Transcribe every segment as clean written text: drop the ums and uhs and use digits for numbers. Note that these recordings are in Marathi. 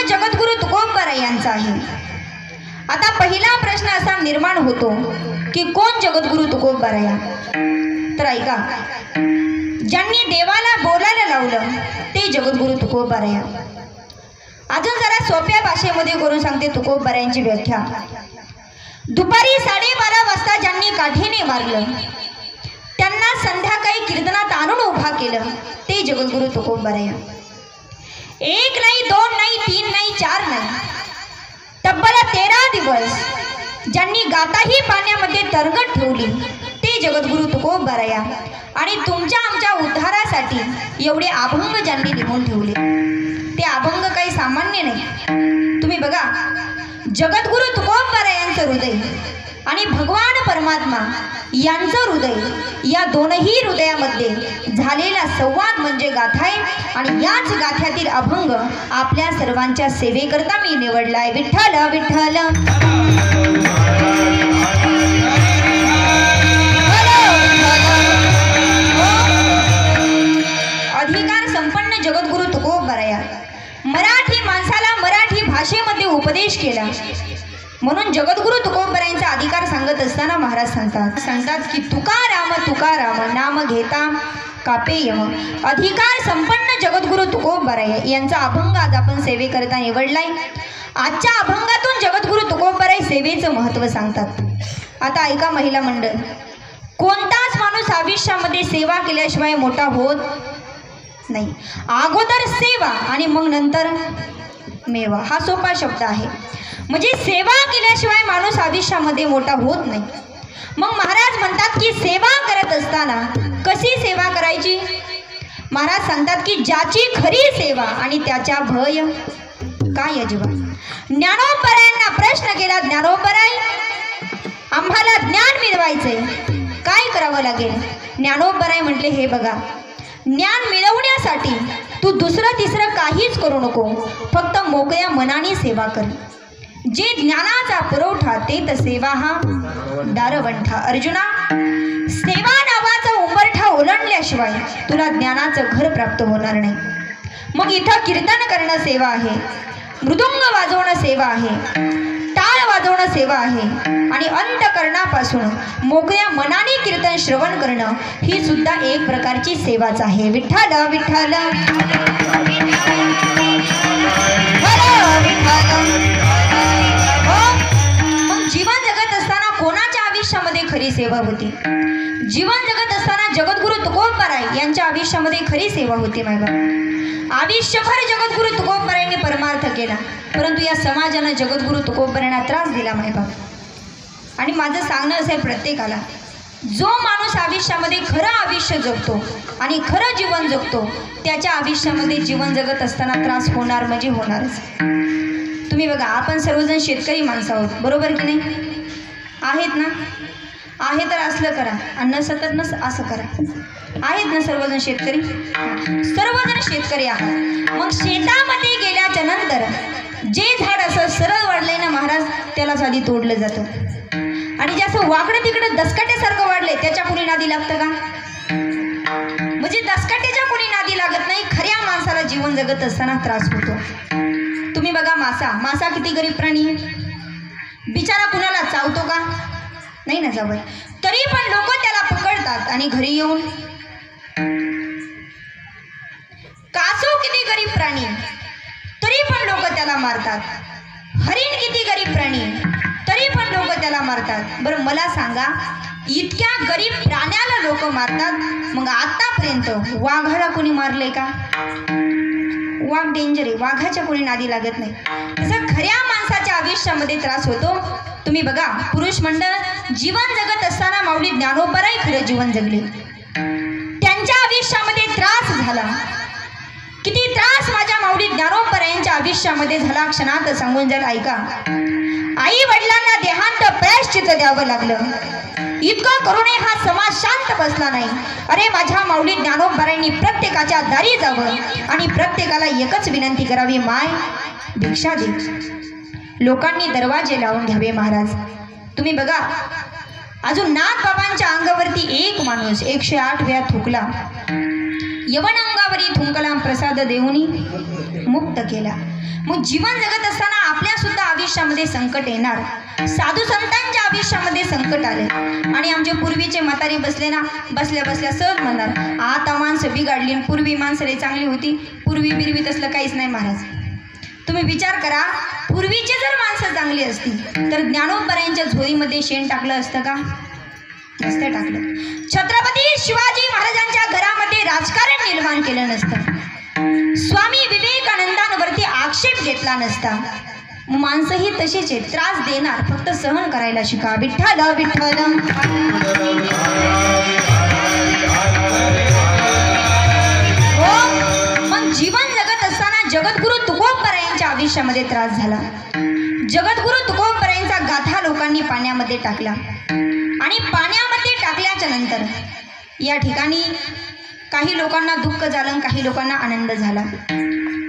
जगद्गुरु तुकोबराय यांचा आहे। आता पहिला प्रश्न असा निर्माण होतो की कोण जगद्गुरु तुकोबराय? तर ऐका, ज्यांनी देवाला बोलायला लावलं ते जगद्गुरु तुकोबराय। अजून जरा सोप्या भाषेमध्ये करून सांगते तुकोबरायांची व्याख्या। दुपारी 12:30 वाजता ज्यांनी काठीने मारलं त्यांना संध्याकाळी कीर्तनात आणून उभा केलं ते जगद्गुरु तुकोबराय। 1 नाही, 2 नाही, 3 नाही, 4 नाही, तब्बल 13 दिवस ज्यांनी गाताही पाण्यामध्ये तरंगत ठेवली ते जगद्गुरु तुकोबराय। आणि तुमच्या आमच्या उद्धारासाठी एवढे अभंग ज्यांनी लिहून ठेवले ते अभंग काही सामान्य नाही। तुम्ही बघा, जगद्गुरु तुकोबरायांचं हृदय आणि भगवान परमात्मा यांचं हृदय, या दोनही हृदयामध्ये झालेला संवाद म्हणजे गाथा आहे। आणि याच गाथ्यातील अभंग आपल्या सर्वांच्या सेवेकरता मी निवडलाय। विठ्ठल विठ्ठल अधिकार संपन्न जगद्गुरु तुकोबराय मराठी माणसाला मराठी भाषेमध्ये उपदेश केला। म्हणून जगद्गुरु तुकोबरायांचा अधिकार सांगत असताना महाराज सांगतात की तुकाराम तुकाराम नाम घेता कापे यम। अधिकार संपन्न जगद्गुरु तुकोबराय यांचा अभंग आज आपण सेवेकरता निवडलाय। आजच्या अभंगातून जगद्गुरु तुकोबराय सेवेचं महत्त्व सांगतात। आता ऐका महिला मंडळ, कोणताच माणूस आयुष्यामध्ये सेवा केल्याशिवाय मोठा होत नाही। अगोदर सेवा आणि मग नंतर मेवा, हा सोपा शब्द आहे। म्हणजे सेवा केल्याशिवाय माणूस आयुष्यामध्ये मोठा होत नाही। मग महाराज म्हणतात की सेवा करत असताना कशी सेवा करायची? महाराज सांगतात की ज्याची खरी सेवा आणि त्याच्या भय काय अजिबा। ज्ञानोबरायांना प्रश्न केला, ज्ञानोबराय आम्हाला ज्ञान मिळवायचे काय करावं लागेल? ज्ञानोबराय म्हटले, हे बघा, ज्ञान मिळवण्यासाठी तू दुसरं तिसरं काहीच करू नको, फक्त मोकळ्या मनाने सेवा कर। जे ज्ञानाचा पुरवठा ते तर सेवा हा दारवंठा। अर्जुना, सेवा नावाचा उंबरठा ओलांडल्याशिवाय तुला ज्ञानाचं घर प्राप्त होणार नाही। मग इथं कीर्तन करणं सेवा आहे, मृदुंग वाजवणं सेवा आहे, टाळ वाजवणं सेवा आहे, आणि अंतकरणापासून मोकळ्या मनाने कीर्तन श्रवण करणं ही सुद्धा एक प्रकारची सेवाच आहे। विठ्ठल विठ्ठल मग जीवन जगत असताना कोणाच्या आयुष्यामध्ये खरी सेवा होती? जीवन जगत असताना जगद्गुरु तुकोबराय यांच्या आयुष्यामध्ये खरी सेवा होती। मायबा, आयुष्यभर जगद्गुरु तुकोबरायांनी परमार्थ केला, परंतु या समाजानं जगद्गुरु तुकोबरायांना त्रास दिला मायबा। आणि माझं सांगणं असेल प्रत्येकाला, जो माणूस आयुष्यामध्ये खरं आयुष्य जगतो आणि खरं जीवन जगतो त्याच्या आयुष्यामध्ये जीवन जगत असताना त्रास होणार म्हणजे होणारच। तुम्ही बघा, आपण सर्वजण शेतकरी माणसं आहोत, बरोबर की नाही? आहेत ना? आहे तर असलं करा, अन्न सतत नस असं करा। आहेत ना सर्वजण शेतकरी? सर्वजण शेतकरी आहात। मग शेतामध्ये गेल्याच्या नंतर जे झाड असं सरळ वाढलंय ना महाराज, त्यालाच आधी तोडलं जातं। आणि जे असं वाकडं तिकडं दसकाट्यासारखं वाढलंय त्याच्या कोणी नादी लागतं का? म्हणजे दसकाट्याच्या कोणी नादी लागत नाही। खऱ्या माणसाला जीवन जगत असताना त्रास होतो। तुम्ही बघा, मासा किती गरीब प्राणी आहे, बिचारा कुणाला चावतो का? नाही ना चावत, तरी पण लोक त्याला पकडतात आणि घरी येऊन। कासव किती गरीब प्राणी, तरी पण लोक त्याला मारतात। हरिण किती गरीब प्राणी, तरी पण लोक त्याला मारतात। बरं मला सांगा, इतक्या गरीब प्राण्याला लोक मारतात, मग आतापर्यंत वाघाला कोणी मारले का? वाघ डेंजर आहे, वाघाच्या कोणी नादी लागत नाही। तसं खऱ्या माणसाच्या आयुष्यामध्ये त्रास होतो। तुम्ही बघा, पुरुष मंडळ जीवन जगत असताना माऊली ज्ञानोबराय खरं जीवन जगले, त्यांच्या आयुष्यामध्ये त्रास झाला। किती त्रास माझ्या माऊली ज्ञानोबरायांच्या आयुष्यामध्ये झाला, क्षणात सांगून जाईल ऐका। आई वडिलांना देहांत प्रायश्चित्त द्यावं लागलं, इतकं करूनही हा समाज शांत बसला नाही। अरे माझ्या माऊली ज्ञानोबरायांनी प्रत्येकाच्या दारी जावं आणि प्रत्येकाला एकच विनंती करावी, माय भिक्षा दे। लोकांनी दरवाजे लावून घ्यावे महाराज। तुम्ही बघा, अजून नाथ बाबांच्या अंगावरती एक माणूस 108 वेळा थुकला यवन अंगावरी थुंकला प्रसाद देऊनी मुक्त केला. मग जीवन जगत असताना आपल्या सुद्धा आयुष्यामध्ये संकट येणार. साधू संतांच्या आयुष्यामध्ये संकट आले आणि आमचे पूर्वीचे म्हातारे बसले ना, बसल्या बसल्या सहज म्हणणार आता माणसं बिघडली, पूर्वी माणसं लई चांगली होती. पूर्वी बिरवी तसलं काहीच नाही महाराज. तुम्ही विचार करा, पूर्वीचे जर माणसं चांगली असतील तर ज्ञानोबरायांच्या झोळीमध्ये शेण टाकलं असतं का? नसतं टाकलं. छत्रपती शिवाजी महाराजांच्या घरामध्ये राजकारण निर्माण केलं नसतं. स्वामी विवेकानंदांवरती आक्षेप घेतला नसता. माणसंही तशीच आहेत, त्रास देणार, फक्त सहन करायला शिका. विठ्ठल विठ्ठल. हो, मग जीवन जगत असताना जगद्गुरु तुकोबरायांच्या आयुष्यामध्ये त्रास झाला. जगद्गुरु तुकोबरायांचा गाथा लोकांनी पाण्यामध्ये टाकला आणि पाण्यामध्ये टाकल्याच्या नंतर या ठिकाणी काही लोकांना दुःख झालं, काही लोकांना आनंद झाला.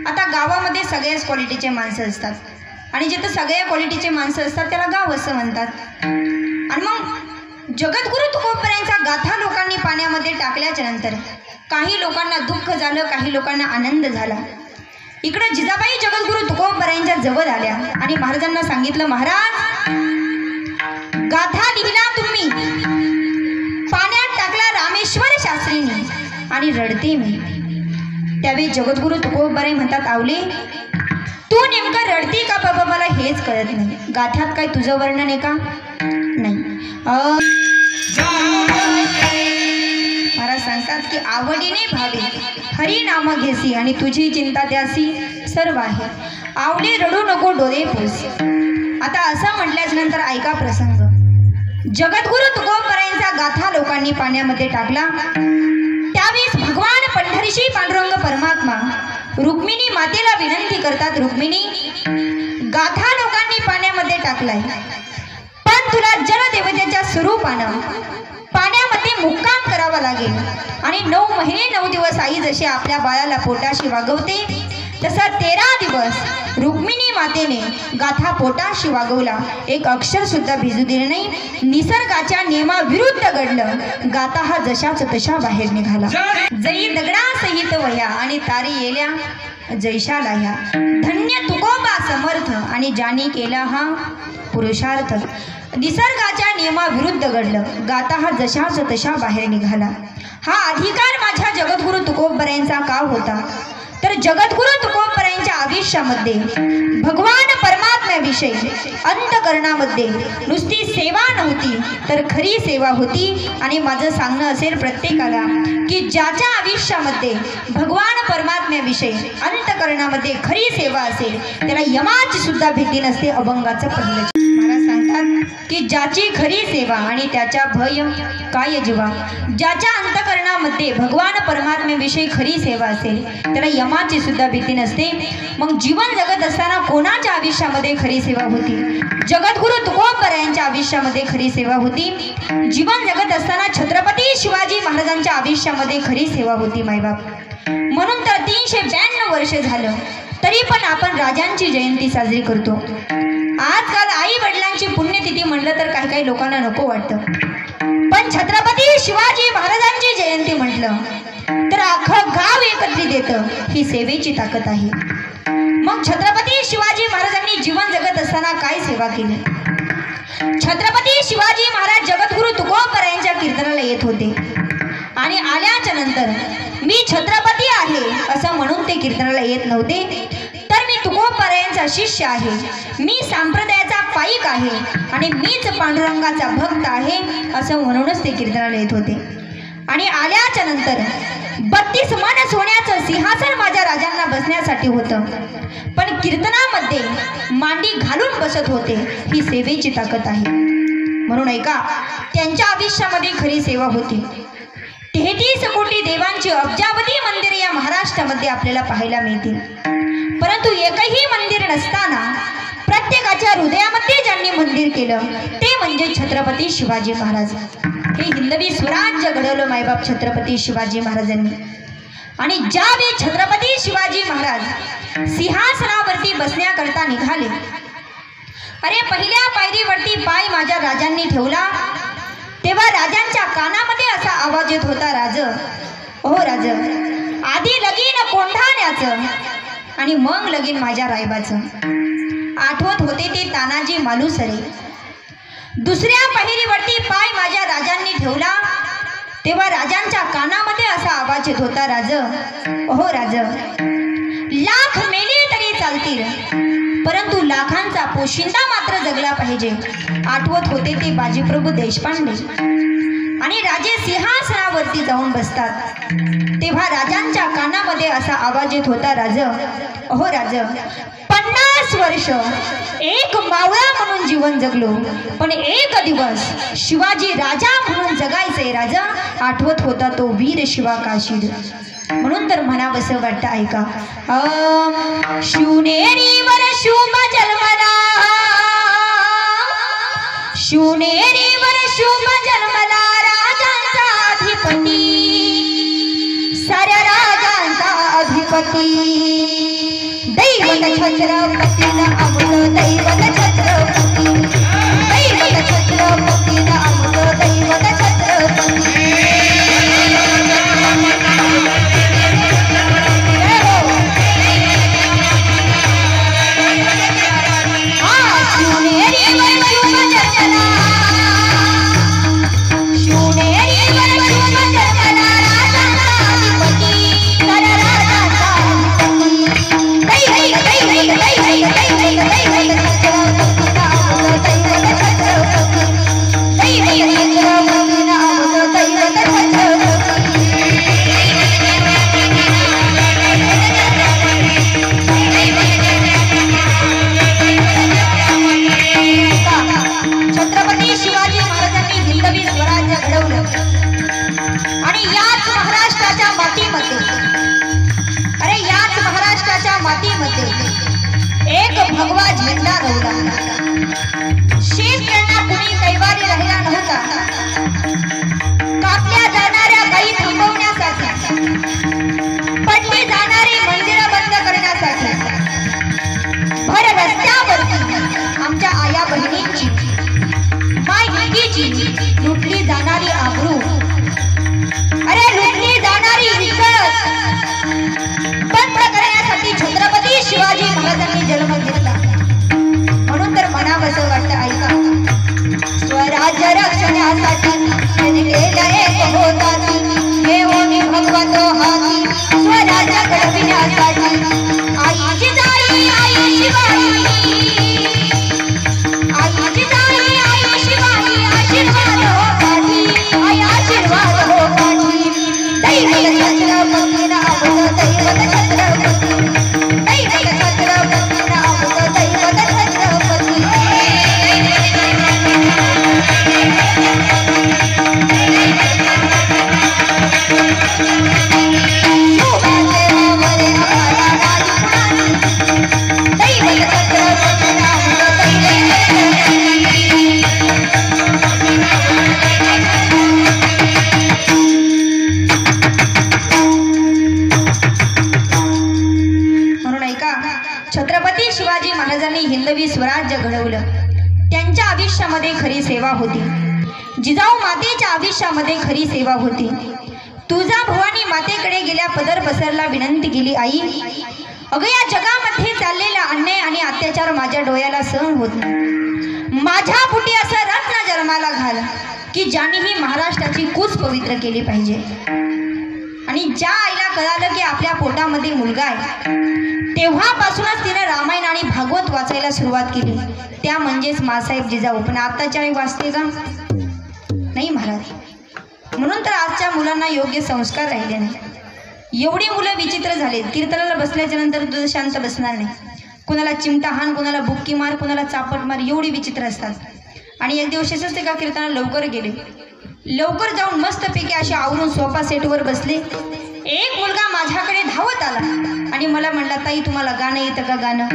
आता गावामध्ये सगळ्याच क्वालिटीचे माणसं असतात आणि जिथं सगळ्या क्वालिटीचे माणसं असतात त्याला गाव असं म्हणतात. आणि मग जगद्गुरु तुकोबरायांचा गाथा लोकांनी पाण्यामध्ये टाकल्याच्या नंतर काही लोकांना दुःख झालं, काही लोकांना आनंद झाला. इकडे जिजाबाई जगद्गुरु तुकोबरायांच्या जवळ आल्या आणि महाराजांना सांगितलं, महाराज गाथा लिहिला तुम्ही, पाण्यात टाकला रामेश्वर शास्त्रींनी आणि रडते मी. त्यावेळी जगद्गुरु तुकोबराय म्हणतात, आवले तू नेमकं रडती का बाबा, मला हेच कळत नाही. गाथ्यात काय तुझं वर्णन आहे का? नाही. महाराज सांगतात की आवडीने भावे हरी नाम घेसी आणि तुझी चिंता त्यासी सर्व आहे. आवले रडू नको डोळे पुस. आता असं म्हटल्याच नंतर ऐका प्रसंग. जगद्गुरु तुकोबरायांचा गाथा लोकांनी पाण्यामध्ये टाकला. त्यावेळेस भगवान पंढरीशी पांडुरंग परमात्मा रुक्मिणी मातेला विनंती करतात, रुक्मिणी गाथा लोकांनी पाण्यामध्ये टाकलाय, पण तुला जलदेवतेच्या स्वरूपानं पाण्यामध्ये मुक्काम करावा लागेल आणि 9 महिने 9 दिवस आई जशी आपल्या बाळाला पोटाशी वागवते तसा 13 दिवस रुक्मिणी मातेने गाथा पोटाशी वागवला. एक अक्षर सुद्धा भिजू दिले नाही. निसर्गाच्या नियमाविरुद्ध घडलं. गाथा हा जशाच तशा बाहेर निघाला. जई दगडा सहित वया आणि तारी येल्या जैशाला ह्या. धन्य तुकोबा समर्थ आणि ज्याने केला हा पुरुषार्थ. निसर्गाच्या नियमाविरुद्ध घडलं. गाथा हा जशाच तशा बाहेर निघाला. हा अधिकार माझ्या जगद्गुरु तुकोबरायांचा का होता? तर जगद्गुरु तुकोबरायांच्या आयुष्यामध्ये भगवान परमात्म्याविषयी अंतकरणामध्ये नुसती सेवा नव्हती तर खरी सेवा होती. आणि माझं सांगणं असेल प्रत्येकाला की ज्याच्या आयुष्यामध्ये भगवान परमात्म्याविषयी अंतकरणामध्ये खरी सेवा असेल त्याला यमाची सुद्धा भीती नसते. अभंगाचं पहिलं महाराज सांगतात की ज्याची खरी सेवा आणि त्याच्या भय काय जीवा. ज्याच्या अंतकरणामध्ये भगवान परमात्म्याविषयी खरी सेवा असेल त्याला यमाची सुद्धा भीती नसते. मग जीवन जगत असताना कोणाच्या आयुष्यामध्ये खरी सेवा होती? जगद्गुरु तुकोबरायांच्या आयुष्यामध्ये खरी सेवा होती. जीवन जगत असताना छत्रपती शिवाजी महाराजांच्या आयुष्यामध्ये खरी सेवा होती मायबाप. म्हणून तर 352 वर्ष झालं तरी पण आपण राजांची जयंती साजरी करतो. आजकाल आई वडिलांची पुण्यतिथी म्हणलं तर काही काही लोकांना नको वाटतं, पण छत्रपती शिवाजी महाराजांची जयंती म्हटलं तर अख्खं गाव एकत्रित येतं. ही सेवेची ताकद आहे. मग छत्रपती शिवाजी महाराजांनी जीवन जगत असताना काय सेवा केली? छत्रपती शिवाजी महाराज जगद्गुरु तुकोबरायांच्या कीर्तनाला येत होते आणि आल्याच्या नंतर मी छत्रपती आहे असं म्हणून ते कीर्तनाला येत नव्हते, तर मी तुकोबरायांचा शिष्य आहे, मी संप्रदायाचा पाईक आहे आणि मीच पांडुरंगाचा भक्त आहे असं म्हणूनच ते कीर्तनाला येत होते. आणि आल्याच्या नंतर 32 मन सोन्याचं सिंहासन माझ्या राजांना बसण्यासाठी होतं, पण कीर्तनामध्ये मांडी घालून बसत होते. ही सेवेची ताकद आहे. म्हणून ऐका, त्यांच्या आयुष्यामध्ये खरी सेवा होती. 33 कोटी देवांची अब्जावधी मंदिरे या महाराष्ट्रामध्ये आपल्याला पाहायला मिळतील, परंतु एकही मंदिर नसताना प्रत्येकाच्या हृदयामध्ये ज्यांनी मंदिर केलं ते म्हणजे छत्रपती शिवाजी महाराज. हे हिंदवी स्वराज्य घडवलं मायबाप छत्रपती शिवाजी महाराजांनी. आणि ज्यावेळी छत्रपती शिवाजी महाराज सिंहासनावरती बसण्याकरता निघाले, अरे पहिल्या पायरीवरती पाय माझ्या राजांनी ठेवला तेव्हा राजांच्या कानामध्ये असा आवाज येत होता, राज, ओ राज, आधी लगीन कोंढाण्याचं आणि मग लगीन माझ्या रायबाचं. आठवत होते ते तानाजी मालुसरे. दुसऱ्या पहिरीवरती पाय माझ्या राजांनी ठेवला तेव्हा राजांच्या कानामध्ये असा आवाज येत होता, राज, हो राज, लाख मेले तरी चालतील परंतु लाखांचा पोशिंदा मात्र जगला पाहिजे. आठवत होते ते बाजीप्रभू देशपांडे. आणि राजे सिंहासनावरती जाऊन बसतात तेव्हा राजांच्या कानामध्ये असा आवाज येत होता, राज, हो राज, 50 वर्ष एक मावळा म्हणून जीवन जगलो पण एक दिवस शिवाजी राजा म्हणून जगायचे राजा. आठवत होता तो वीर शिवा काशीद. म्हणून तर म्हणावंसं वाटतं, ऐका. शिवनेरीवर शुभ जन्मला, शिवनेरीवर शुभ जन्मला राजांचा अधिपती, साऱ्या राजांचा अधिपती. दैवत छत्रपतीला अमृत, दैवत छत्रपती, दैवत छत्रपतीला अमृत, दैवत छत्रपती. एक भगवा झेंडा रोवला. शेतकऱ्यांना कुणी कैवारी राहिला नव्हता. कापल्या जाणाऱ्या गायी थांबवण्यासाठी, पडली जाणारी मंदिरं बंद करण्यासाठी भर रस्त्यावरती आमच्या आया बहिणींची, माय मुलगीची लुटली जाणारी आबरू, अरे लुटली जाणारी इज्जत बंद करण्यासाठी छत्रपती शिवाजी महाराजांनी जन्म घेतला. म्हणून तर म्हणावंसं वाटतं, ऐका. स्वराज्य रक्षणासाठी त्यांनी केलं एक होताची, घेऊन भगवत हाती स्वराज्य घडविण्यासाठी. आईची जाई आई शिवाई, आईची जाई आई शिवाई, आशीर्वाद हो काठी, आई आशीर्वाद हो काठी. दैवत छत्रपती नाम, दैवत छत्रपती, दैवत छत्रपती नाम, दैवत छत्रपती. छत्रपती शिवाजी महाराजांनी हिंदवी स्वराज्य घडवलं. त्यांच्या आयुष्यामध्ये खरी सेवा होती. जिजाऊ मातेच्या आयुष्यामध्ये खरी सेवा होती. तुळजा भवानी मातेकडे गेल्या पदर पसरला विनंती केली, आई, अगं या जगामध्ये चाललेला अन्याय आणि अत्याचार माझ्या डोळ्याला सहन होत नाही. माझ्या पोटी असं रत्न जन्माला घाल की ज्याने ही महाराष्ट्राची कूच पवित्र केली पाहिजे. आणि ज्या आईला कळालं की आपल्या पोटामध्ये मुलगा आहे तेव्हापासूनच तिने रामायण आणि भागवत वाचायला सुरुवात केली. त्या म्हणजेच मासाहेब जिजाऊ. पण आताच्या आई वाचते का? नाही महाराज. म्हणून तर आजच्या मुलांना योग्य संस्कार राहिले नाही. एवढी मुलं विचित्र झालेत. कीर्तनाला बसल्याच्या नंतर तुझं शांत बसणार नाही. कुणाला चिमटा हाण, कुणाला बुक्की मार, कुणाला चापट मार, एवढी विचित्र असतात. आणि एक दिवस असते का कीर्तनाला लवकर गेले, लवकर जाऊन मस्तपैकी असे आवरून सोफा सेटवर बसले. एक मुलगा माझ्याकडे धावत आला आणि मला म्हणला, ताई तुम्हाला गाणं येतं का? गाणं.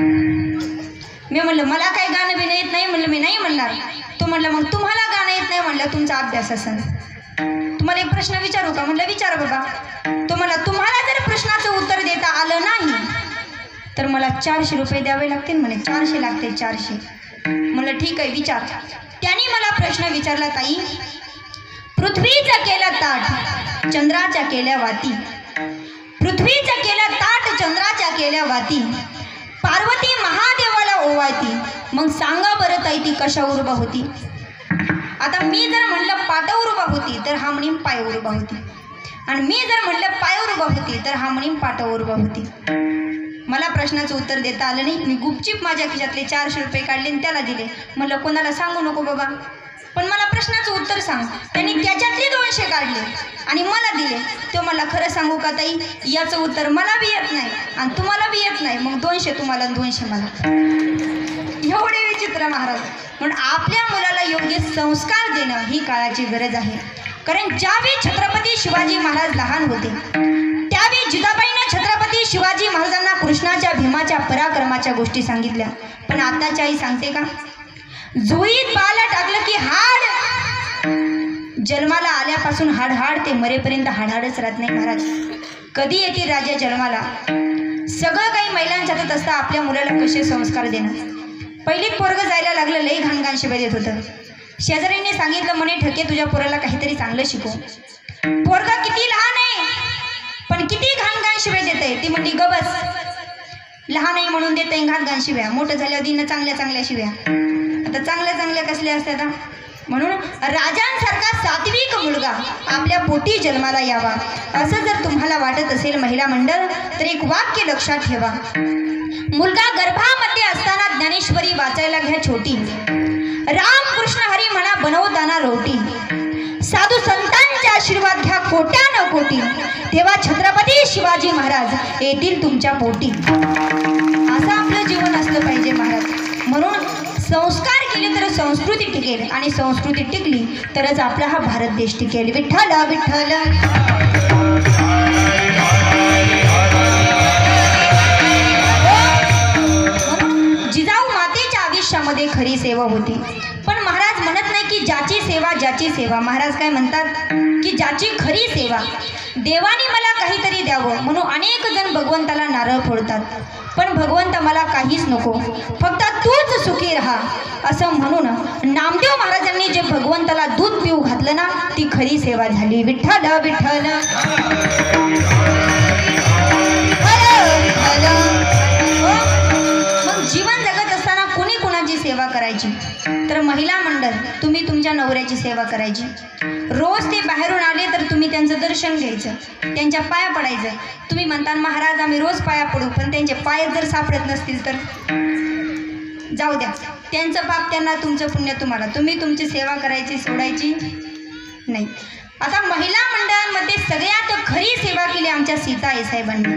मी म्हणलं मला काय गाणं बिणं येत नाही. म्हणलं मी नाही म्हणणार. तो म्हणला मग तुम्हाला गाणं येत नाही. म्हणलं तुमचा अभ्यास असेल. तुम्हाला एक प्रश्न विचारू का? म्हणलं विचार बाबा. तो म्हणला तुम्हाला जर प्रश्नाचं उत्तर देता आलं नाही तर मला 400 रुपये द्यावे लागतील. म्हणे 400 लागते 400. म्हणलं ठीक आहे विचार. त्यांनी मला प्रश्न विचारला, ताई पृथ्वीचं केलं ताट, चंद्राच्या केल्या वाती, पृथ्वीचं केलं ताट चंद्राच्या केल्या वाती, पार्वती महादेवाला ओवाळती, मग सांगा बरं ताई ती कशावर उभा होती? आता मी जर म्हणलं पाटावर उभा होती तर हा म्हणीन पायावर उभा होती, आणि मी जर म्हणलं पायावर उभा होती तर हा म्हणीन पाटावर उभा होती. मला प्रश्नाचं उत्तर देता आलं नाही. मी गुपचीप माझ्या खिशातले 400 रुपये काढले आणि त्याला दिले. म्हणलं कोणाला सांगू नको बाबा, पण मला प्रश्नाचं उत्तर सांग. त्यांनी त्याच्यातले 200 काढले आणि मला दिले. तो मला खरं सांगू का ताई, याचं उत्तर मला बी येत नाही आणि तुम्हाला बी येत नाही, मग 200 तुम्हाला 200 मला. एवढे विचित्र महाराज. म्हणून आपल्या मुलाला योग्य संस्कार देणं ही काळाची गरज आहे. कारण ज्यावेळी छत्रपती शिवाजी महाराज लहान होते त्यावेळी जिजाबाईंना छत्रपती शिवाजी महाराजांना कृष्णाच्या भीमाच्या पराक्रमाच्या गोष्टी सांगितल्या. पण आताची आई सांगते का? जुईत बाला टाकलं की हाड, जन्माला आल्यापासून हाड ते मरेपर्यंत हाडच राहत नाही महाराज. कधी येते राजा जन्माला? सगळं काही महिलांच्या हातात असतं. आपल्या मुलाला कसे संस्कार देणं. पहिलीत पोरगं जायला लागलं, लई घाणघाण शिवाय देत होतं. शेजारीने सांगितलं म्हणे ठके तुझ्या पोराला काहीतरी चांगलं शिकव. पोरगा किती लहान आहे पण किती घाणघाण शिवाय देते. ती म्हणली गबस, लहान आहे म्हणून देते घाणघाण शिव्या, मोठं झाल्यावर दिन चांगल्या शिव्या. आता चांगल्या कसल्या असतात? म्हणून राजांसारखा सात्विक मुलगा आपल्या पोटी जन्माला यावा असं जर तुम्हाला वाटत असेल महिला मंडळ, तर एक वाक्य लक्षात ठेवा. मुलगा गर्भामध्ये असताना ज्ञानेश्वरी वाचायला घ्या छोटी, राम कृष्ण हरी म्हणा बनवताना रोटी, साधू संतांचे आशीर्वाद घ्या कोट्यानं कोटी, तेव्हा छत्रपती शिवाजी महाराज येतील तुमच्या पोटी. असं आपलं जीवन असलं पाहिजे महाराज. म्हणून संस्कार केले तर संस्कृती टिकेल, आणि संस्कृती टिकली तरच आपला हा भारत देश टिकेल. विठ्ठल विठ्ठल. जिजाऊ मातेच्या आयुष्यामध्ये खरी सेवा होती. पण महाराज म्हणत नाही की ज्याची सेवा. महाराज काय म्हणतात की ज्याची खरी सेवा. देवाने मला काहीतरी द्यावं म्हणून अनेक जण भगवंताला नारळ फोडतात, पण भगवंत मला काहीच नको, फक्त तूच सुखी राहा असं म्हणून नामदेव महाराजांनी जे भगवंताला दूध पिऊ घातलं ना, ती खरी सेवा झाली. विठ्ठल विठ्ठल. मग जीवन जगत असताना कुणी कुणाची सेवा करायची? तर महिला मंडळ तुम्ही तुमच्या नवऱ्याची सेवा करायची. रोज ते बाहेरून आले तर तुम्ही त्यांचं दर्शन घ्यायचं, त्यांच्या पाया पडायचं. तुम्ही म्हणता महाराज आम्ही रोज पाया पडू, पण त्यांचे पाय जर सापडत नसतील तर जाऊ द्या. त्यांचं पाप त्यांना, तुमचं पुण्य तुम्हाला. तुम्ही तुमची सेवा करायची, सोडायची नाही. आता महिला मंडळांमध्ये सगळ्यात खरी सेवा केली आमच्या सीता आई साहेबांनी.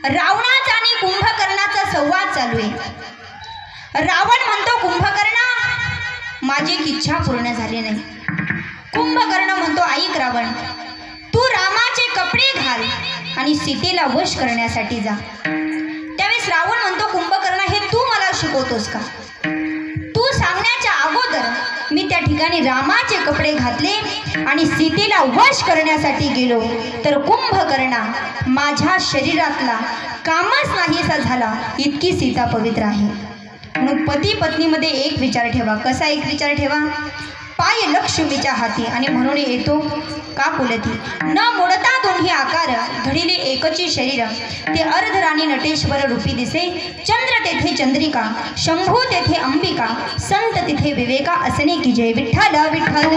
रावणाचा आणि कुंभकर्णाचा संवाद चालू आहे. रावण म्हणतो कुंभकर्णा माझी एक इच्छा पूर्ण झाली नाही. कुंभकर्ण म्हणतो ऐक रावण, तू रामाचे कपडे घाल आणि सीतेला वश करण्यासाठी जा. त्यावेळेस रावण म्हणतो कुंभकर्ण हे तू मला शिकवतोस का? तू सांगण्याच्या अगोदर मी त्या ठिकाणी रामाचे कपडे घातले आणि सीतेला वश करण्यासाठी गेलो, तर कुंभकर्णा माझ्या शरीरातला कामच नाहीसा झाला, इतकी सीता पवित्र आहे. म्हणून पती पत्नीमध्ये एक विचार ठेवा. कसा एक विचार ठेवा? पाय लक्ष्मीच्या हाती आणि म्हणून येतो का पुलती, न मोडता दोन्ही आकार, घडिले एकची शरीर, ते अर्धराणी नटेश्वर रूपी दिसे. चंद्र तेथे चंद्रिका, शंभू तेथे अंबिका, संत तिथे विवेका, असणे की जय. विठ्ठल विठ्ठल.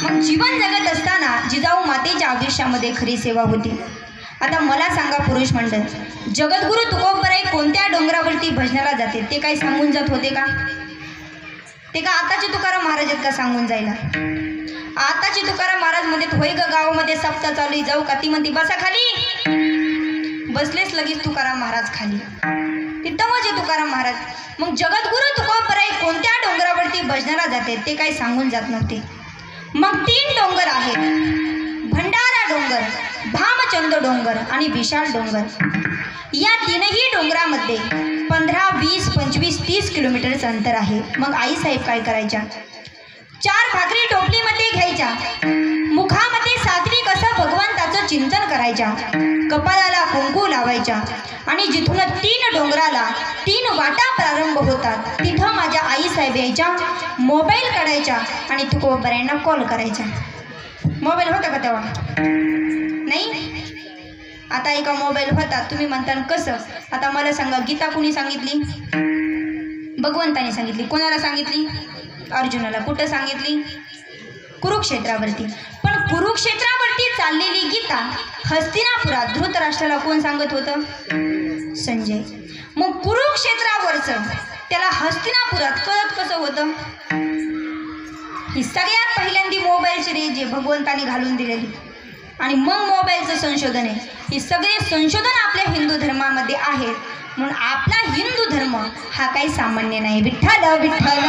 मग जीवन जगत असताना जिजाऊ मातेच्या आयुष्यामध्ये खरी सेवा होती. आता मला सांगा पुरुष मंडळ, जगद्गुरु तुकोबराई कोणत्या डोंगरावरती भजनाला जाते? ते काही सांगून जात होते का? ते का आताचे तुकाराम महाराज आहेत का सांगून जायला? आताचे तुकाराम महाराज म्हणते होय ग गावामध्ये सप्ताह चालू जाऊ का? ती म्हणती बसा खाली. बसलेच लगेच तुकाराम महाराज खाली. तिथं म्हणजे तुकाराम महाराज. मग जगद्गुरु तुकोबराई कोणत्या डोंगरावरती भजनाला जाते? ते काही सांगून जात नव्हते. मग 3 डोंगर आहेत, भंडारा डोंगर, भामचंद डोंगर आणि विशाल डोंगर. या 3ही डोंगरामध्ये 15, 20, 25, 30 किलोमीटरचं अंतर आहे. मग आई साहेब काय करायच्या? 4 भाकरी टोपलीमध्ये घ्यायच्या, मुखामध्ये सात्विक असं भगवंताचं चिंतन करायच्या, कपाळाला कुंकू लावायच्या आणि जिथून 3 डोंगराला 3 वाटा प्रारंभ होतात तिथं माझ्या आईसाहेब यायच्या, मोबाईल काढायच्या आणि तुकोबारायांना कॉल करायच्या. मोबाईल होता का तेव्हा? नाही. आता एका मोबाईल होता. तुम्ही म्हणता कसं? आता मला सांगा, गीता कुणी सांगितली? भगवंताने सांगितली. कोणाला सांगितली? अर्जुनाला. कुठं सांगितली? कुरुक्षेत्रावरती. पण कुरुक्षेत्रावरती चाललेली गीता हस्तिनापुरात धृतराष्ट्राला कोण सांगत होतं? संजय. मग कुरुक्षेत्रावरचं त्याला हस्तिनापुरात कळत कसं होतं? ही सगळ्यात पहिल्यांदी मोबाईलची रेंज आहे भगवंताने घालून दिलेली. आणि मग मोबाईलचं संशोधन आहे. हे सगळे संशोधन आपल्या हिंदू धर्मामध्ये आहेत. म्हणून आपला हिंदू धर्म हा काही सामान्य नाही. विठ्ठल विठ्ठल.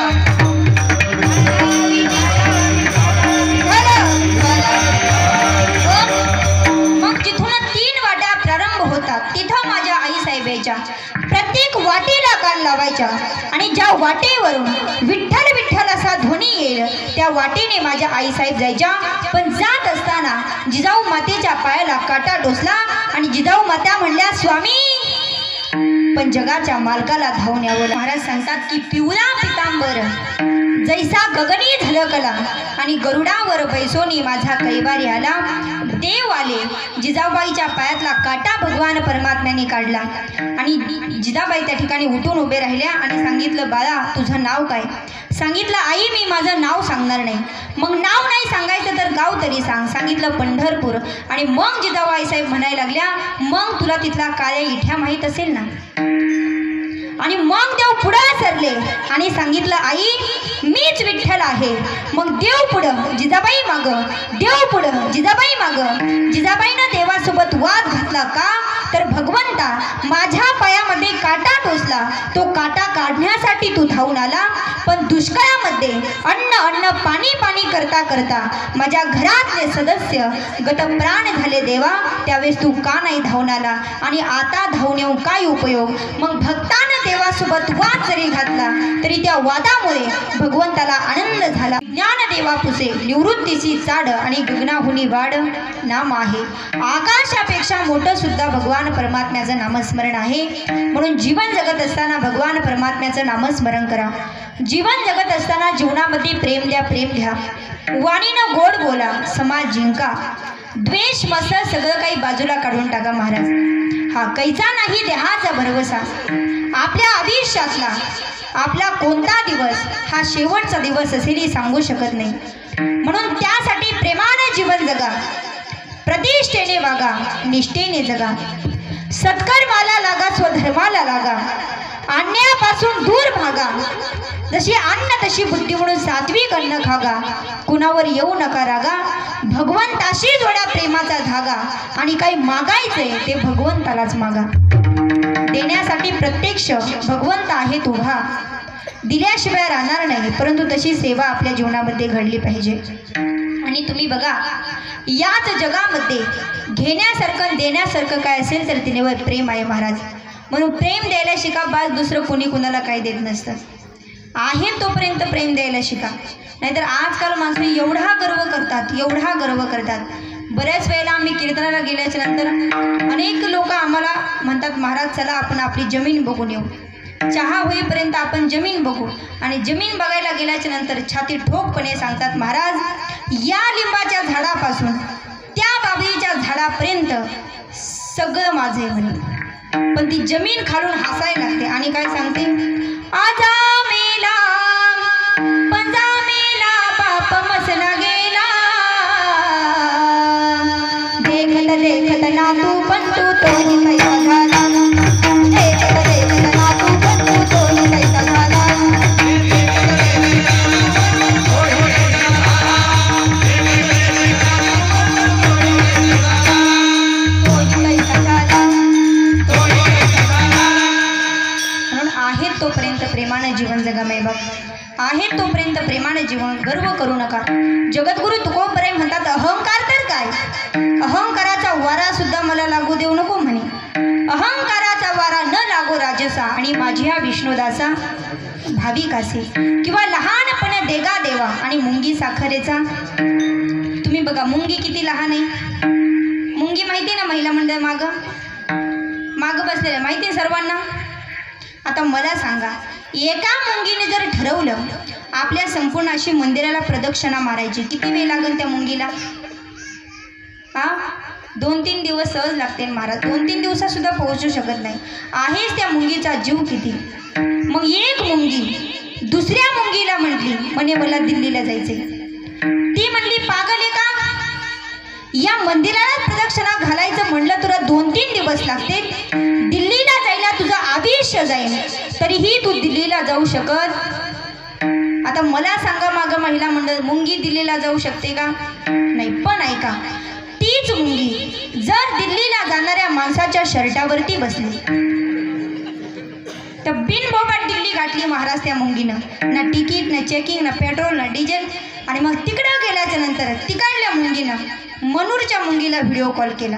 मग जिथून 3 वाट्या प्रारंभ होतात तिथं माझ्या आईसाहेब यायच्या, प्रत्येक वाटेला कान लावायच्या आणि ज्या वाटेवरून विठ्ठल विठ्ठल असा ध्वनी येईल त्या वाटेने माझ्या आईसाहेब जायच्या. पण जात असताना जिजाऊ मातेच्या पायाला काटा टोचला आणि जिजाऊ माता म्हणल्या, स्वामी. पण जगाच्या मालकाला धावून यावं. महाराज सांगतात की पिवळा पितांबर जैसा गगनी झलकला आणि गरुडावर बैसोनी माझा कैवारी आला. देव आले. जिजाबाईच्या पायातला काटा भगवान परमात्म्याने काढला आणि जिजाबाई त्या ठिकाणी उठून उभे राहिल्या आणि सांगितलं, बाळा तुझं नाव काय? सांगितलं, आई मी माझं नाव सांगणार नाही. मग नाव नाही सांगायचं तर गाव तरी सांग. सांगितलं, पंढरपूर. आणि मग जिजाबाई साहेब म्हणायला लागल्या, मग तुला तिथला काळ्या इठ्या माहीत असेल ना? आणि मग देव पुढे सरले आणि सांगितलं, आई मीच विठ्ठल आहे. मग देव पुढं, जिजाबाई माग. देव पुढं, जिजाबाई माग. जिजाबाईनं देवासोबत वाद घातला का? तर भगवंता माझ्या पायामध्ये काटा टोचला, तो काटा काढण्यासाठी तू धावून आला. पण दुष्काळामध्ये अन्न अन्न पाणी पाणी करता करता माझ्या घरातले सदस्य गतप्राण झाले देवा. त्यावेळेस तू का नाही धावून आला? आणि आता धावून येऊन काय उपयोग? मग भक्तानं देवासोबत वाद जरी घातला तरी त्या वादामुळे भगवंताला आनंद झाला. ज्ञानदेवा पुसे निवृत्तीची चाड आणि गगनाहुनी वाढ नाम आहे. आकाशापेक्षा मोठं सुद्धा भगवान परमात्म्याचं नामस्मरण आहे. म्हणून जीवन जगत असताना भगवान परमात्म्याचं नामस्मरण करा. जीवन जगत असताना जीवनामध्ये प्रेम द्या, प्रेम घ्या. वाणीनं गोड बोला, समाज जिंका. द्वेष मत्सर सगळं काही बाजूला काढून टाका. महाराज हा कैचा नाही देहाचा भरवसा. आपल्या आयुष्यातला आपला कोणता दिवस हा शेवटचा दिवस असेल सांगू शकत नाही. म्हणून त्यासाठी प्रेमाने जीवन जगा, प्रतिष्ठेने वागा, निष्ठेने जगा. सत्कर्माला लागा, स्वधर्माला लागा, अन्यायापासून दूर भागा. जशी अन्न तशी बुद्धी म्हणून सात्विक अन्न खागा. कुणावर येऊ नका रागा, भगवंताशी जोडा प्रेमाचा धागा. आणि काही मागायचंय ते भगवंतालाच मागा. देण्यासाठी प्रत्यक्ष भगवंत आहे उभा. दिल्याशिवाय राहणार नाही, परंतु तशी सेवा आपल्या जीवनामध्ये घडली पाहिजे. आणि तुम्ही बघा याच जगामध्ये घेण्यासारखं देण्यासारखं काय असेल तर तिनेवर प्रेम आहे महाराज. म्हणून प्रेम द्यायला शिका. बास दुसरं कोणी कुणाला काय देत नसतं. आहे तोपर्यंत प्रेम द्यायला शिका. नाहीतर आजकाल माणसं एवढा गर्व करतात, एवढा गर्व करतात. बऱ्याच वेळेला आम्ही कीर्तनाला गेल्याच्या नंतर अनेक लोक आम्हाला म्हणतात, महाराज चला आपण आपली जमीन बघून येऊ. चहा होईपर्यंत आपण जमीन बघू. आणि जमीन बघायला गेल्याच्या नंतर छाती ठोकपणे सांगतात, महाराज या लिंबाच्या झाडापासून त्या बाबळीच्या झाडापर्यंत सगळं माझं आहे म्हणे. पण ती जमीन खालून हसायला लागते आणि काय सांगते, आजा मेला पंजा मेला बाप मसना गेला. देखत देखत नातू पण तू तोही पैसा झाला. देखत देखत नातू पण तू तोही पैसा झाला. प्रेमाने जीवन जगा माय बाप. आहे तोपर्यंत प्रेमाने जीवन. गर्व करू नका. जगद्गुरु तुकोबराय म्हणतात, अहंकार तर काय, अहंकाराचा वारा सुद्धा मला लागू देऊ नको म्हणे. अहंकाराचा वारा न लागो राजसा आणि माझी हा विष्णुदासा भाविकासे. किंवा लहानपणे देगा देवा आणि मुंगी साखरेचा. तुम्ही बघा मुंगी किती लहान आहे. मुंगी माहिती ना, महिला मंडळ माग बसलेलं माहिती सर्वांना. आता मला सांगा, एका मुंगीने जर ठरवलं आपल्या संपूर्ण अशी मंदिराला प्रदक्षिणा मारायची, किती वेळ लागेल त्या मुंगीला? 2-3 दिवस सहज लागतील महाराज. 2-3 दिवसात सुद्धा पोहोचू शकत नाही. आहेच त्या मुंगीचा जीव किती. मग एक मुंगी दुसऱ्या मुंगीला म्हणे मला दिल्लीला जायचे. ती म्हणली पागल आहे का? या मंदिराला प्रदक्षिणा घालायचं म्हणलं तुला 2-3 दिवस लागतील. दिल्लीला जायला तुझं आयुष्य जाईल, तरीही तू दिल्लीला जाऊ शकत. आता मला सांगा, मागं महिला मंडळ, मुंगी दिल्लीला जाऊ शकते का? नाही. पण ऐका, तीच मुंगी जर दिल्लीला जाणाऱ्या माणसाच्या शर्टावरती बसली तर बिनबोबाट दिल्ली गाठली महाराज त्या मुंगीनं. ना तिकीट, ना चेकिंग, ना पेट्रोल, ना डिझेल. आणि मग तिकडं गेल्याच्या नंतर तिकडल्या मुंगीनं मनूरच्या मुंगीला व्हिडिओ कॉल केला.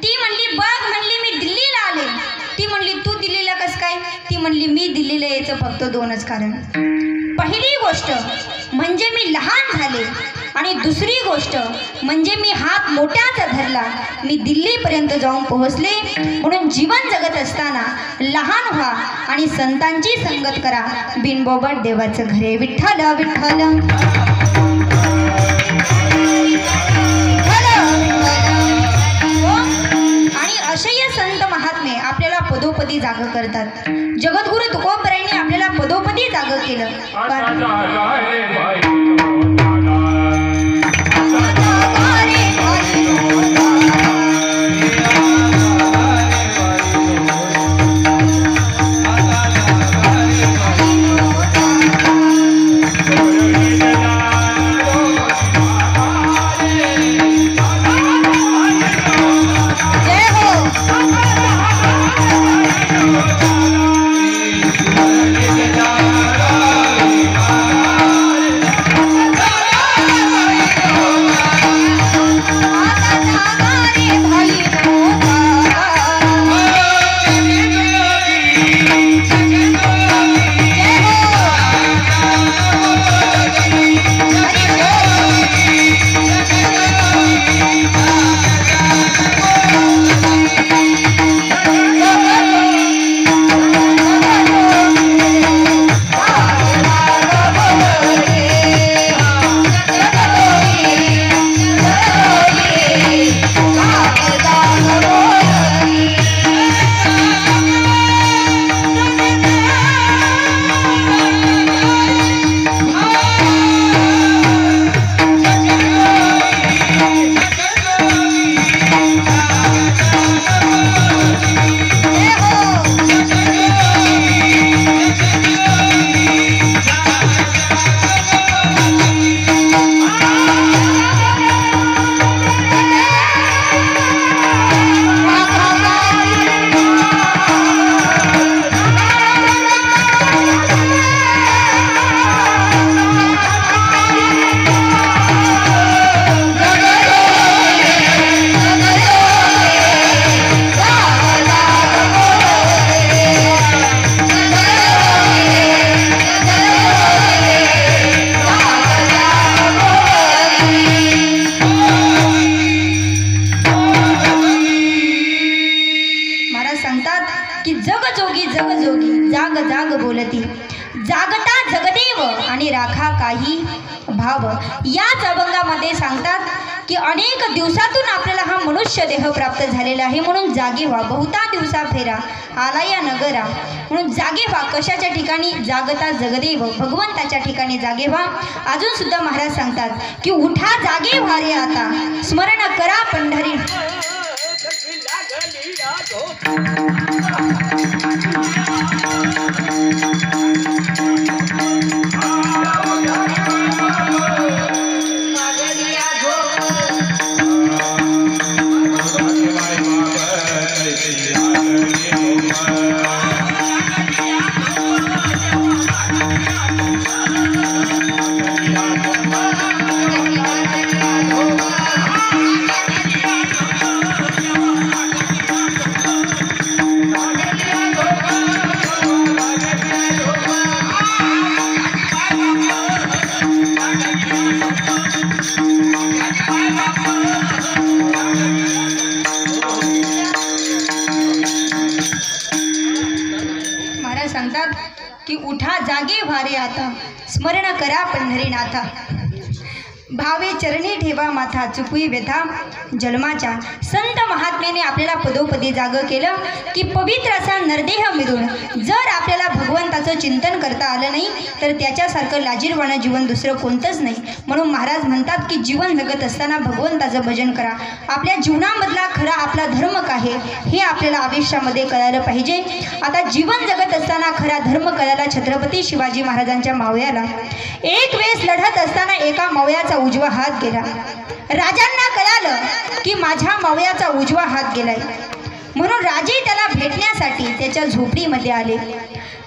ती म्हणली बघ, म्हणली मी दिल्लीला आले. ती म्हणली तू दिल्लीला कसं काय? ती म्हणली मी दिल्लीला यायचं फक्त 2च कारण. पहिली गोष्ट म्हणजे मी लहान झाले, आणि दुसरी गोष्ट म्हणजे मी हात मोठ्याचा धरला, मी दिल्लीपर्यंत जाऊन पोहोचले. म्हणून जीवन जगत असताना लहान व्हा आणि संतांची संगत करा. बिनबोबट देवाचं घरे. विठ्ठल विठ्ठल. आणि अशय संत महात्मे आपल्याला पदोपदी जाग करतात. जगद्गुरु तुकोबरायांनी आपल्याला पदोपदी जाग केलं. भाव. याच अभंगामध्ये सांगतात की अनेक दिवसातून आपल्याला हा मनुष्य देह प्राप्त झालेला आहे, म्हणून जागे व्हा. बहुता दिवसा फेरा आला या नगरा. म्हणून जागे व्हा. कशाच्या ठिकाणी? जागता जगदेव, भगवंताच्या ठिकाणी जागे व्हा. अजून सुद्धा महाराज सांगतात की उठा जागे व्हा रे आता, स्मरण करा पंढरी. की उठा जागे भारे आता, स्मरण करा पंढरीनाथा, भावे चरणी ठेवा माथा, चुकवी व्यथा जन्माच्या. संत महात्म्याने आपल्याला पदोपदी जाग केलं की पवित्र असा नरदेह मिळून जर आपल्याला भगवंताचं चिंतन करता आलं नाही तर त्याच्यासारखं लाजीरवाणं जीवन दुसरं कोणतंच नाही. म्हणून महाराज म्हणतात की जीवन जगत असताना भगवंताचं भजन करा. आपल्या जीवनामधला खरा आपला धर्म काय हे आपल्याला आयुष्यामध्ये कळायला पाहिजे. आता जीवन जगत असताना खरा धर्म कळायला छत्रपती शिवाजी महाराजांच्या मावळ्याला एक वेळेस लढत असताना एका मावळ्याचा उजवा हात गेला. राजांना कळालं की माझ्या मावळ्याचा उजवा हात गेलाय, म्हणून राजे त्याला भेटण्यासाठी त्याच्या झोपडीमध्ये आले.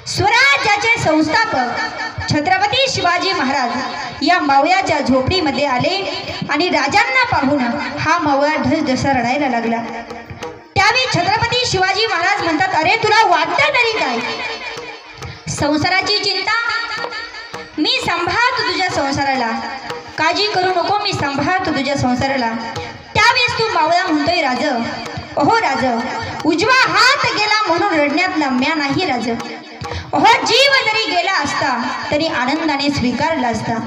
स्वराज्याचे संस्थापक छत्रपती शिवाजी महाराज या मावळ्याच्या झोपडीमध्ये आले आणि राजांना पाहून हा मावळा ढसढसा रडायला लागला. त्यावेळी छत्रपती शिवाजी महाराज म्हणतात, अरे तुला वाटतं तरी काय, संसाराची चिंता मी सांभाळतो, तुझ्या संसाराला काळजी करू नको, मी सांभाळतो तुझ्या संसाराला. त्यावेळेस तू मावळा म्हणतोय, राज अहो राज, उजवा हात गेला म्हणून रडण्यात नम्या नाही राज. अहो जीव जरी गेला असता तरी आनंदाने स्वीकारला असता,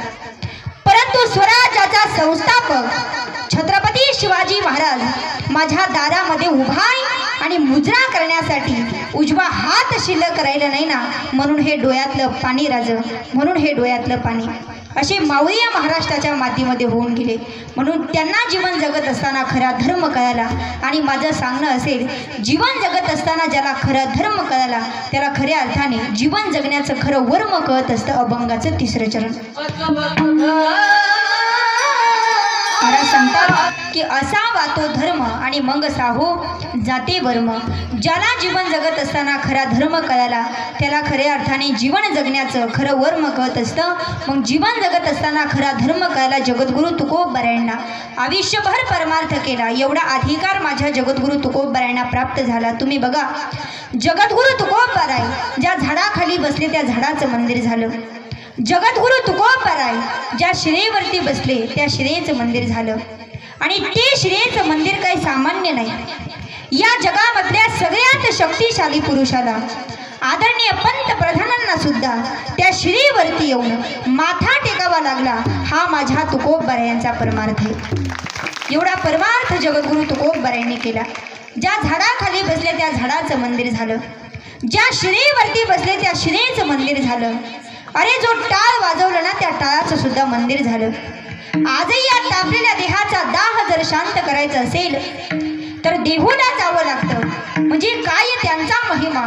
परंतु स्वराज्याचा संस्थापक छत्रपती शिवाजी महाराज माझ्या दारामध्ये उभा आहे आणि मुजरा करण्यासाठी उजवा हात शिल्लक राहिला नाही ना, म्हणून हे डोळ्यातलं पाणी राज, म्हणून हे डोळ्यातलं पाणी. असे मावळी महाराष्ट्राच्या मातीमध्ये होऊन गेले. म्हणून त्यांना जीवन जगत असताना खरा धर्म कळाला. आणि माझं सांगणं असेल, जीवन जगत असताना ज्याला खरा धर्म कळाला त्याला खऱ्या अर्थाने जीवन जगण्याचं खरं वर्म कळत असतं. अभंगाचं तिसरं चरण. महाराज सांगतात की असावा तो धर्म आणि मग साहो जाते वर्म. ज्याला जीवन जगत असताना खरा धर्म कळाला त्याला खऱ्या अर्थाने जीवन जगण्याचं खरं वर्म कळत असतं. मग जीवन जगत असताना खरा धर्म कळाला. जगद्गुरु तुकोबरायांना आयुष्यभर परमार्थ केला, एवढा अधिकार माझ्या जगद्गुरु तुकोबरायांना प्राप्त झाला. तुम्ही बघा, जगद्गुरु तुकोबराय ज्या झाडाखाली बसले त्या झाडाचं मंदिर झालं. जगद्गुरु तुकोबराय ज्या शिरेवरती बसले त्या शिरेचं मंदिर झालं. आणि ते शिरेचं मंदिर काही सामान्य नाही. या जगामधल्या सगळ्यात शक्तिशाली पुरुषाला, आदरणीय पंतप्रधानांना सुद्धा त्या शिरेवरती येऊन माथा टेकावा लागला. हा माझ्या तुकोबरायांचा परमार्थ आहे. एवढा परमार्थ जगद्गुरु तुकोबरायांनी केला. ज्या झाडाखाली बसले त्या झाडाचं मंदिर झालं, ज्या शिरेवरती बसले त्या शिरेचं मंदिर झालं. अरे जो टाळ वाजवलं ना त्या टाळाचं सुद्धा मंदिर झालं. आजही या तापलेल्या देहाचा दाह जर शांत करायचा असेल तर देहूला जावं लागतं. म्हणजे काय त्यांचा महिमा,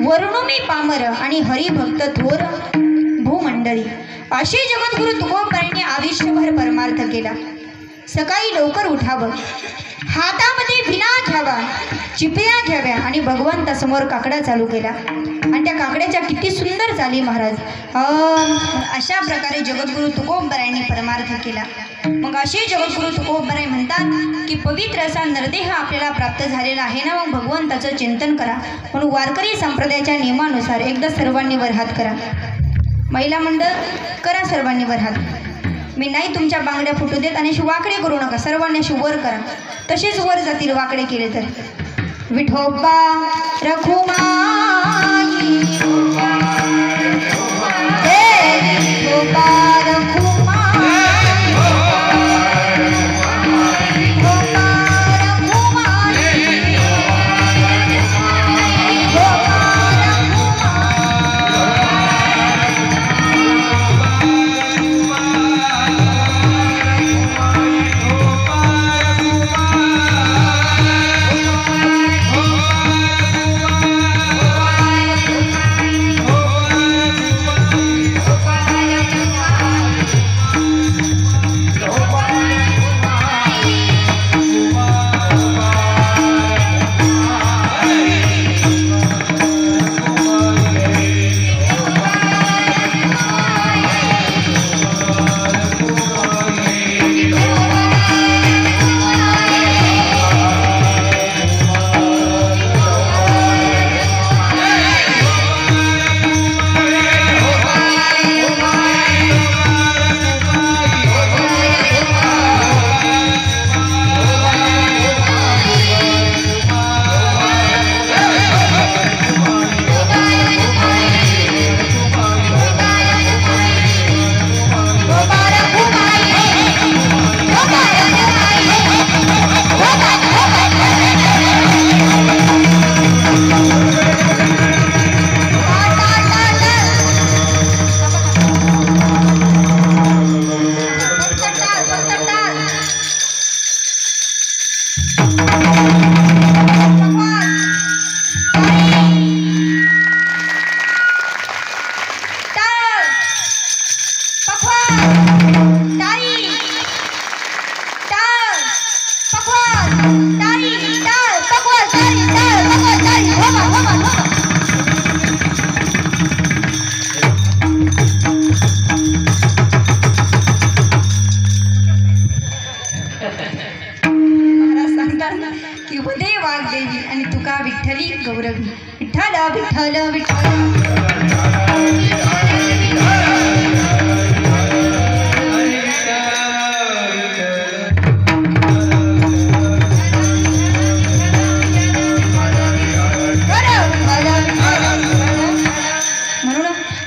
वर्णू मी पामर आणि हरिभक्त थोर भूमंडळी. अशी जगद्गुरु तुकोबरायांनी आयुष्यभर परमार्थ केला. सकाळी लवकर उठावं, हातामध्ये विना घ्यावा, चिपळ्या घ्याव्या आणि भगवंतासमोर काकडा चालू केला. आणि त्या काकड्याच्या किती सुंदर चाली महाराज. अशा प्रकारे जगद्गुरु तुकोबरायांनी परमार्थ केला. मग असे जगद्गुरु तुकोबराय म्हणतात की पवित्र असा नरदेह आपल्याला प्राप्त झालेला आहे ना, मग भगवंताचं चिंतन करा. म्हणून वारकरी संप्रदायाच्या नियमानुसार एकदा सर्वांनी वर हात करा. महिला मंडळ करा सर्वांनी वर हात. मी नाही तुमच्या बांगड्या फुटू देत आणि अशी वाकडे करू नका, सर्वांनी अशी वर करा. तसेच वर जातील वाकडे केले तर. विठोबा रखुमाई विठोबा तारी ताल पकवा तारी ताल पकवा तारी होमा होमा होमा. महाराज सांगतात की वदे वाग्देवी आणि तुका विठ्ठली गौरवी. विठ्ठल विठ्ठल विठ्ठल.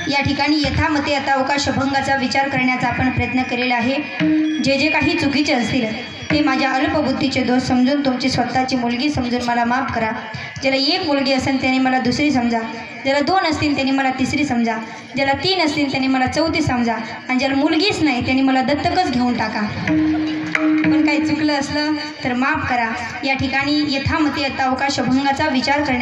या ठिकाणी यथामते आता अवकाशभंगाचा विचार करण्याचा आपण प्रयत्न केलेला आहे. जे जे काही चुकीचे असतील ते माझ्या अल्पबुद्धीचे दोष समजून तुमची स्वतःची मुलगी समजून मला माफ करा. ज्याला एक मुलगी असेल त्याने मला दुसरी समजा, ज्याला दोन असतील त्यांनी मला तिसरी समजा, ज्याला तीन असतील त्यांनी मला चौथी समजा, आणि ज्याला मुलगीच नाही त्यांनी मला दत्तकच घेऊन टाका. पण काही चुकलं असलं तर माफ करा. या ठिकाणी यथामते आता अवकाशभंगाचा विचार करण्याचा